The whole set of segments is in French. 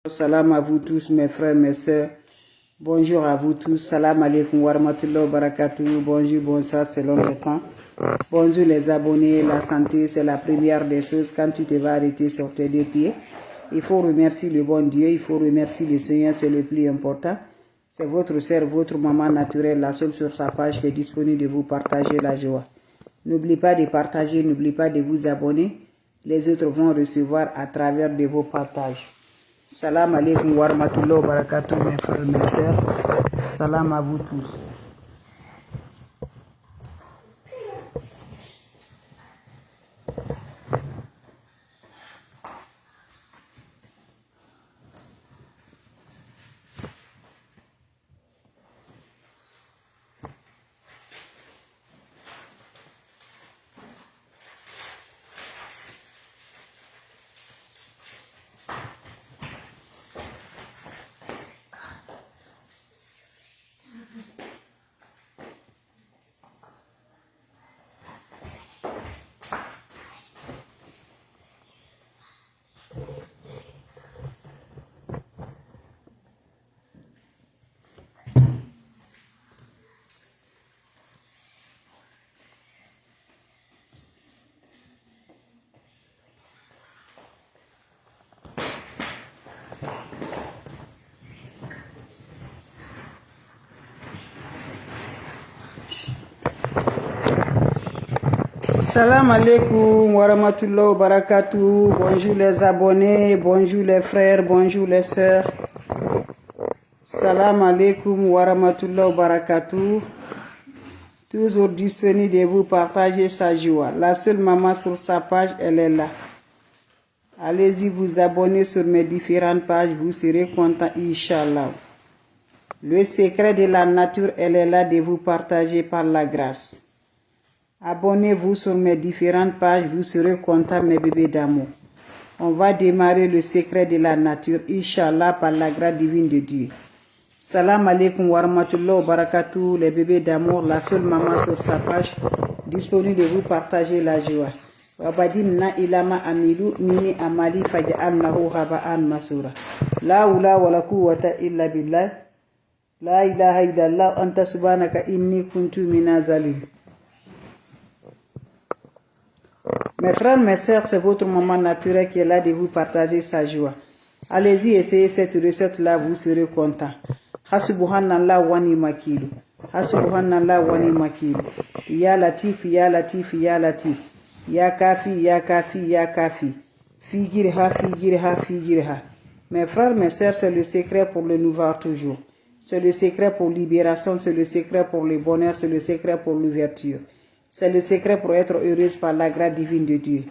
Salam à vous tous, mes frères, mes sœurs. Bonjour à vous tous. Salam alaikum wa rahmatullahi wa barakatuh. Bonjour, bonsoir, selon le temps. Bonjour les abonnés. La santé, c'est la première des choses. Quand tu te vas arrêter sur tes deux pieds, il faut remercier le bon Dieu. Il faut remercier le Seigneur, c'est le plus important. C'est votre sœur, votre maman naturelle, la seule sur sa page qui est disponible de vous partager la joie. N'oubliez pas de partager, n'oubliez pas de vous abonner. Les autres vont recevoir à travers de vos partages. Salam alaikum wa rahmatullahi wa barakatuh, mes frères et mes sœurs. Salam à vous tous. Salam alaikum wa rahmatullahi wa barakatuh. Bonjour les abonnés, bonjour les frères, bonjour les sœurs. Salam alaikum wa rahmatullahi wa barakatuh. Toujours disponible de vous partager sa joie. La seule maman sur sa page, elle est là. Allez-y vous abonner sur mes différentes pages, vous serez content, Inch'Allah. Le secret de la nature, elle est là de vous partager par la grâce. Abonnez-vous sur mes différentes pages, vous serez contents, mes bébés d'amour. On va démarrer le secret de la nature, Inch'Allah, par la grâce divine de Dieu. Salam alaikum wa rahmatullahi wa barakatuh, les bébés d'amour, la seule maman sur sa page, disponible de vous partager la joie. Wabadimna ilama amilu mini amali faja'alnahu haba'an masura. La hawla wa la quwwata illa billah. La ilaha illallah anta subhanaka inni kuntu minaz zalimin. Mes frères, mes sœurs, c'est votre maman naturelle qui est là de vous partager sa joie. Allez-y, essayez cette recette-là, vous serez content. Hasubhanallah wa ni'makilu. Hasubhanallah wa ni'makilu. Ya Latif, Ya Latif, Ya Latif. Ya Kafi, Ya Kafi, Ya Kafi. Figirha, Figirha, Figirha. Mes frères, mes sœurs, c'est le secret pour le nouveau toujours. C'est le secret pour libération, c'est le secret pour le bonheur, c'est le secret pour l'ouverture. C'est le secret pour être heureuse par la grâce divine de Dieu.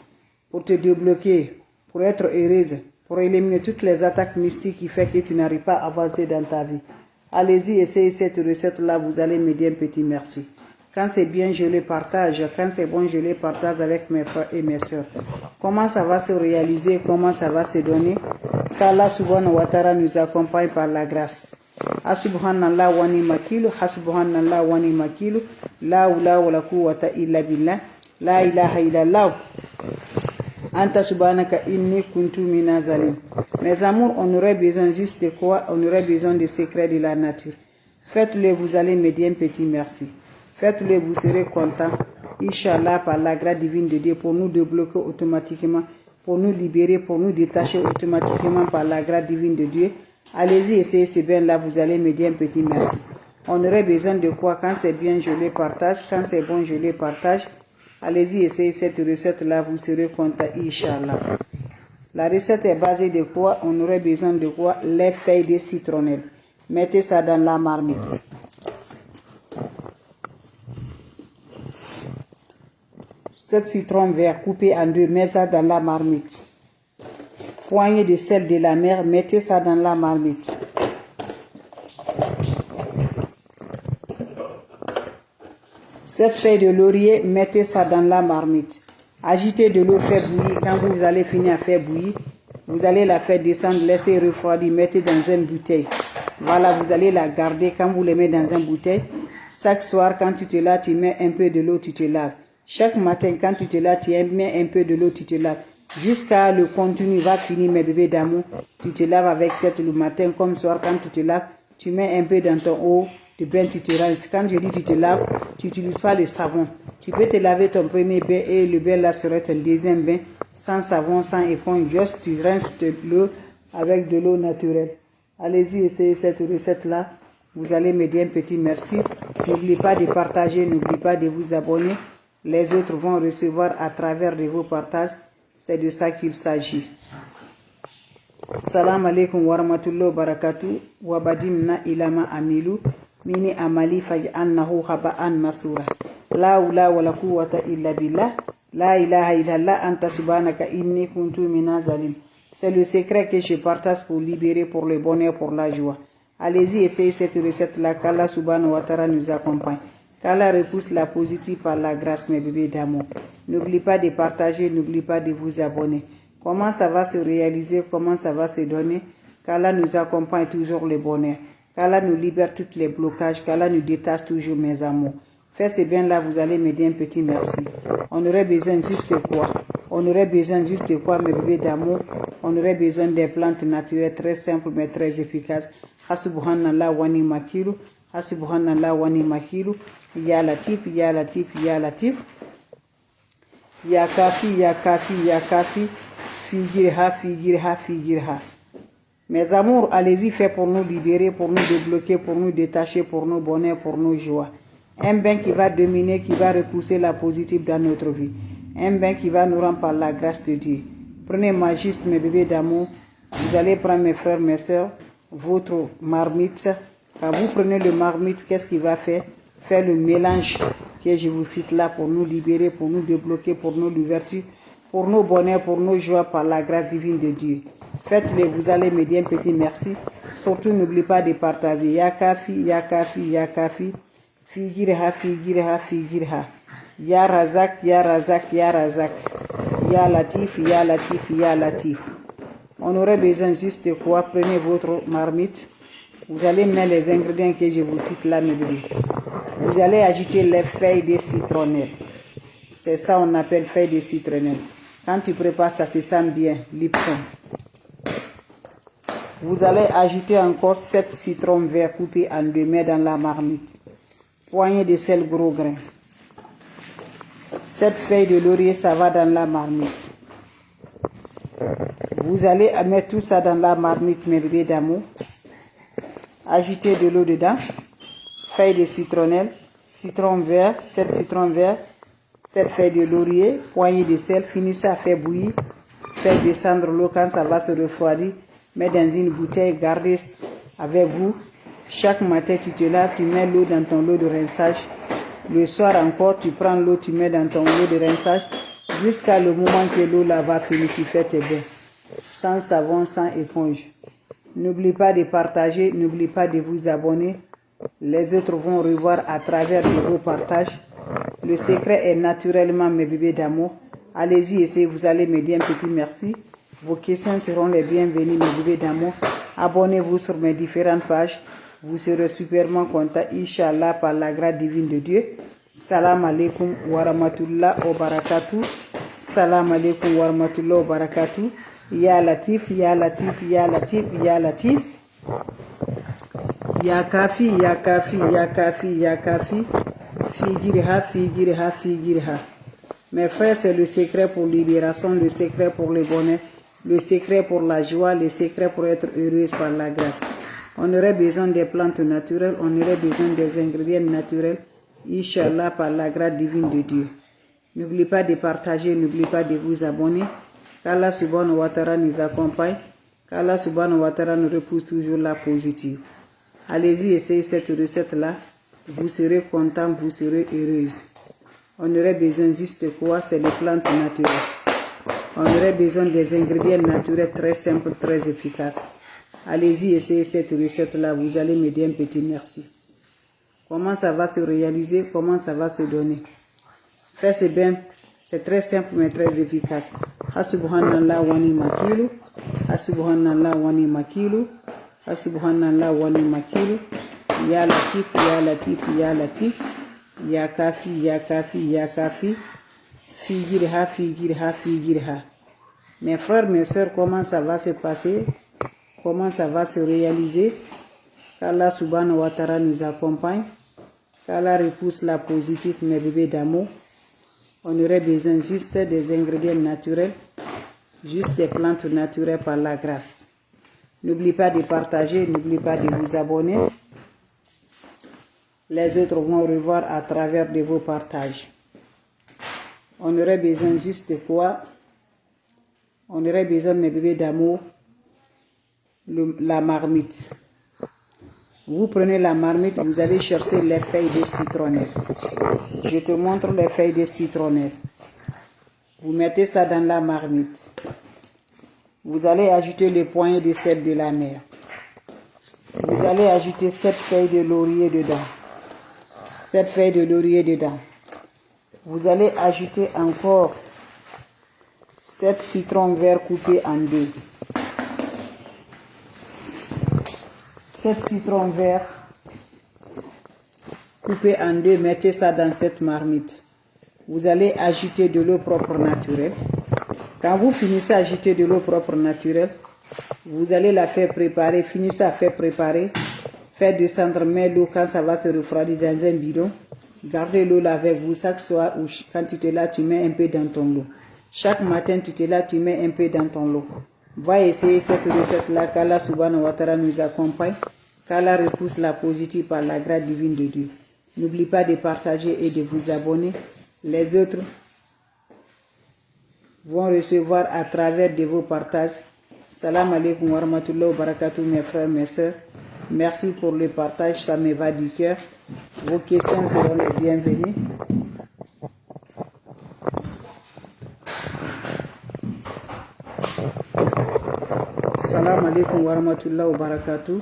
Pour te débloquer, pour être heureuse, pour éliminer toutes les attaques mystiques qui font que tu n'arrives pas à avancer dans ta vie. Allez-y, essayez cette recette-là, vous allez me dire un petit merci. Quand c'est bien, je le partage. Quand c'est bon, je le partage avec mes frères et mes soeurs. Comment ça va se réaliser, comment ça va se donner? Qu'Allah subhanahu wa ta'ala nous accompagne par la grâce. Hasubhanallah wa ni'makilu, hasubhanallah wa ni'makilu, la hawla wa la quwwata illa billah, la ilaha illallah, anta subhanaka inni kuntu minaz zalimin. Mes amours, on aurait besoin juste de quoi? On aurait besoin des secrets de la nature. Faites-le, vous allez me dire un petit merci. Faites-le, vous serez content, Inch'Allah, par la grâce divine de Dieu, pour nous débloquer automatiquement, pour nous libérer, pour nous détacher automatiquement par la grâce divine de Dieu. Allez-y, essayez ce bien-là, vous allez me dire un petit merci. On aurait besoin de quoi? Quand c'est bien, je les partage. Quand c'est bon, je les partage. Allez-y, essayez cette recette-là, vous serez content, Inch'Allah. La recette est basée de quoi? On aurait besoin de quoi? Les feuilles de citronnelle. Mettez ça dans la marmite. Cette citron vert coupé en deux, mettez ça dans la marmite. Poignée de sel de la mer, mettez ça dans la marmite. Cette feuille de laurier, mettez ça dans la marmite. Agitez de l'eau, faites bouillir. Quand vous allez finir à faire bouillir, vous allez la faire descendre, laissez refroidir, mettez dans une bouteille. Voilà, vous allez la garder. Quand vous les mettez dans une bouteille, chaque soir, quand tu te laves, tu mets un peu de l'eau, tu te laves. Chaque matin, quand tu te laves, tu mets un peu de l'eau, tu te laves. Jusqu'à le contenu va finir, mes bébés d'amour. Tu te laves avec cette le matin comme soir. Quand tu te laves, tu mets un peu dans ton eau de bain, tu te rinces. Quand je dis tu te laves, tu n'utilises pas le savon. Tu peux te laver ton premier bain et le bain là serait ton deuxième bain sans savon, sans éponge. Juste tu rinces l'eau avec de l'eau naturelle. Allez-y, essayez cette recette là. Vous allez me dire un petit merci. N'oubliez pas de partager, n'oubliez pas de vous abonner. Les autres vont recevoir à travers de vos partages. C'est de ça qu'il s'agit. Salam alaikum wa rahmatullahi wa barakatuh. Wa badimna ilama amilu. Mini amali faj'annahu khaba'an masura. La hawla wa la quwwata illa billah. La ilaha illallah anta subhanaka inni kuntu minaz zalim. C'est le secret que je partage pour libérer, pour le bonheur, pour la joie. Allez-y, essayez cette recette-là. Qu'Allah subhanahu wa ta'ala nous accompagne. Qu'Allah repousse la positive par la grâce, mes bébés d'amour. N'oubliez pas de partager, n'oubliez pas de vous abonner. Comment ça va se réaliser, comment ça va se donner. Qu'Allah nous accompagne toujours le bonheur. Qu'Allah nous libère tous les blocages. Qu'Allah nous détache toujours, mes amours. Faites ce bien-là, vous allez me dire un petit merci. On aurait besoin juste quoi? On aurait besoin juste de quoi, mes bébés d'amour? On aurait besoin des plantes naturelles très simples mais très efficaces. Hasubhanallah wa ni'mal wakil. Hasubhanallah wa ni'mal wakil. Ya Latif, Ya Latif, Ya Latif. Ya Kafi, Ya Kafi, Ya Kafi. Figirha, Figirha, Figirha. Mes amours, allez-y, faites pour nous libérer, pour nous débloquer, pour nous détacher, pour nos bonheurs, pour nos joies. Un bain qui va dominer, qui va repousser la positive dans notre vie. Un bain qui va nous rendre par la grâce de Dieu. Prenez-moi juste, mes bébés d'amour. Vous allez prendre, mes frères, mes soeurs, votre marmite. Quand vous prenez le marmite, qu'est-ce qu'il va faire? Faire le mélange que je vous cite là pour nous libérer, pour nous débloquer, pour nos ouvertures, pour nos bonheurs, pour nos joies par la grâce divine de Dieu. Faites-le, vous allez me dire un petit merci. Surtout, n'oubliez pas de partager. Ya Kafi, Ya Kafi, Ya Kafi. Figirha, Figirha, Figirha. Ya Razak, Ya Razak, Ya Razak. Ya Latif, Ya Latif, Ya Latif. On aurait besoin juste de quoi? Prenez votre marmite. Vous allez mettre les ingrédients que je vous cite là, mes bébés. Vous allez ajouter les feuilles de citronnelle. C'est ça on appelle feuilles de citronnelle. Quand tu prépares ça, se sent bien, Lipton. Vous allez ajouter encore 7 citrons verts coupés en deux, mettre dans la marmite. Poignée de sel gros grain. 7 feuilles de laurier, ça va dans la marmite. Vous allez mettre tout ça dans la marmite, mes bébés d'amour. Ajoutez de l'eau dedans. Feuilles de citronnelle, citron vert, 7 citrons verts, 7 feuilles de laurier, poignée de sel. Finissez à faire bouillir. Faites descendre l'eau quand ça va se refroidir. Mettez dans une bouteille, gardez avec vous. Chaque matin, tu te laves, tu mets l'eau dans ton lot de rinçage. Le soir encore, tu prends l'eau, tu mets dans ton lot de rinçage. Jusqu'à le moment que l'eau là va finir, tu fais tes bains. Sans savon, sans éponge. N'oubliez pas de partager, n'oubliez pas de vous abonner. Les autres vont revoir à travers vos partages. Le secret est naturellement, mes bébés d'amour. Allez-y, essayez, vous allez me dire un petit merci. Vos questions seront les bienvenues, mes bébés d'amour. Abonnez-vous sur mes différentes pages. Vous serez superment content, Inch'Allah, par la grâce divine de Dieu. Salam alaikum wa rahmatullah wa barakatuh. Salam alaikum wa rahmatullah wa barakatuh. Ya Latif, Ya Latif, Ya Latif, Ya Latif. Ya Kafi, Ya Kafi, Ya Kafi, Ya Kafi. Figirha, Figirha, Figirha. Mes frères, c'est le secret pour libération, le secret pour le bonheur, le secret pour la joie, le secret pour être heureuse par la grâce. On aurait besoin des plantes naturelles, on aurait besoin des ingrédients naturels, Inch'Allah, par la grâce divine de Dieu. N'oubliez pas de partager, n'oubliez pas de vous abonner. Qu'Allah subhanahu wa ta'ala nous accompagne. Qu'Allah subhanahu wa ta'ala nous repousse toujours la positive. Allez-y, essayez cette recette-là. Vous serez content, vous serez heureuse. On aurait besoin juste de quoi? C'est les plantes naturelles. On aurait besoin des ingrédients naturels très simples, très efficaces. Allez-y, essayez cette recette-là. Vous allez me dire un petit merci. Comment ça va se réaliser? Comment ça va se donner? Faites ce bain. C'est très simple mais très efficace. Hasubhanallah wa ni'mal wakil. Hasubhanallah wa ni'mal wakil. Hasubhanallah wa ni'mal wakil. Ya Latif, Ya Latif, Ya Latif. Ya Kafi, Ya Kafi, Ya Kafi. Figirha, Figirha, Figirha. Mes frères, mes sœurs, comment ça va se passer? Comment ça va se réaliser? Qu'Allah subhanahu wa ta'ala nous accompagne. Qu'Allah repousse la positive, mes bébés d'amour. On aurait besoin juste des ingrédients naturels, juste des plantes naturelles par la grâce. N'oubliez pas de partager, n'oubliez pas de vous abonner. Les autres vont revoir à travers de vos partages. On aurait besoin juste de quoi? On aurait besoin, mes bébés d'amour, la marmite. Vous prenez la marmite, vous allez chercher les feuilles de citronnelle. Je te montre les feuilles de citronnelle. Vous mettez ça dans la marmite. Vous allez ajouter les poignées de sel de la mer. Vous allez ajouter 7 feuilles de laurier dedans. 7 feuilles de laurier dedans. Vous allez ajouter encore 7 citrons verts coupés en 2. 7 citrons verts coupés en 2, mettez ça dans cette marmite. Vous allez ajouter de l'eau propre naturelle. Quand vous finissez à ajouter de l'eau propre naturelle, vous allez la faire préparer, finissez à faire préparer, faire descendre, mettre l'eau quand ça va se refroidir dans un bidon. Gardez l'eau là avec vous chaque soir ou quand tu te laves, tu mets un peu dans ton eau. Chaque matin, tu te laves, tu mets un peu dans ton eau. Va essayer cette recette-là, qu'Allah subhanahu wa ta'ala nous accompagne, qu'Allah repousse la positive par la grâce divine de Dieu. N'oubliez pas de partager et de vous abonner. Les autres vont recevoir à travers de vos partages. Salam alaikum wa rahmatullahi wa barakatuh, mes frères, mes sœurs. Merci pour le partage, ça me va du cœur. Vos questions seront les bienvenues. Salam alaikum wa rahmatullahi wa barakatuh.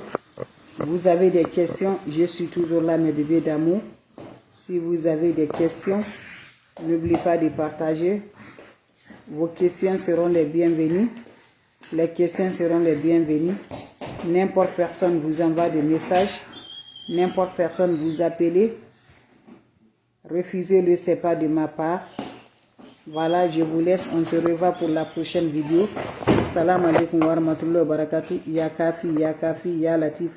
Vous avez des questions, je suis toujours là, mes bébés d'amour. Si vous avez des questions, n'oubliez pas de partager. Vos questions seront les bienvenues. Les questions seront les bienvenues. N'importe personne vous envoie des messages. N'importe personne vous appelle. Refusez-le, c'est pas de ma part. Voilà, je vous laisse. On se revoit pour la prochaine vidéo. Salam alaikum wa rahmatullahi wa barakatuh. Ya Kafi, Ya Kafi, Ya Latif.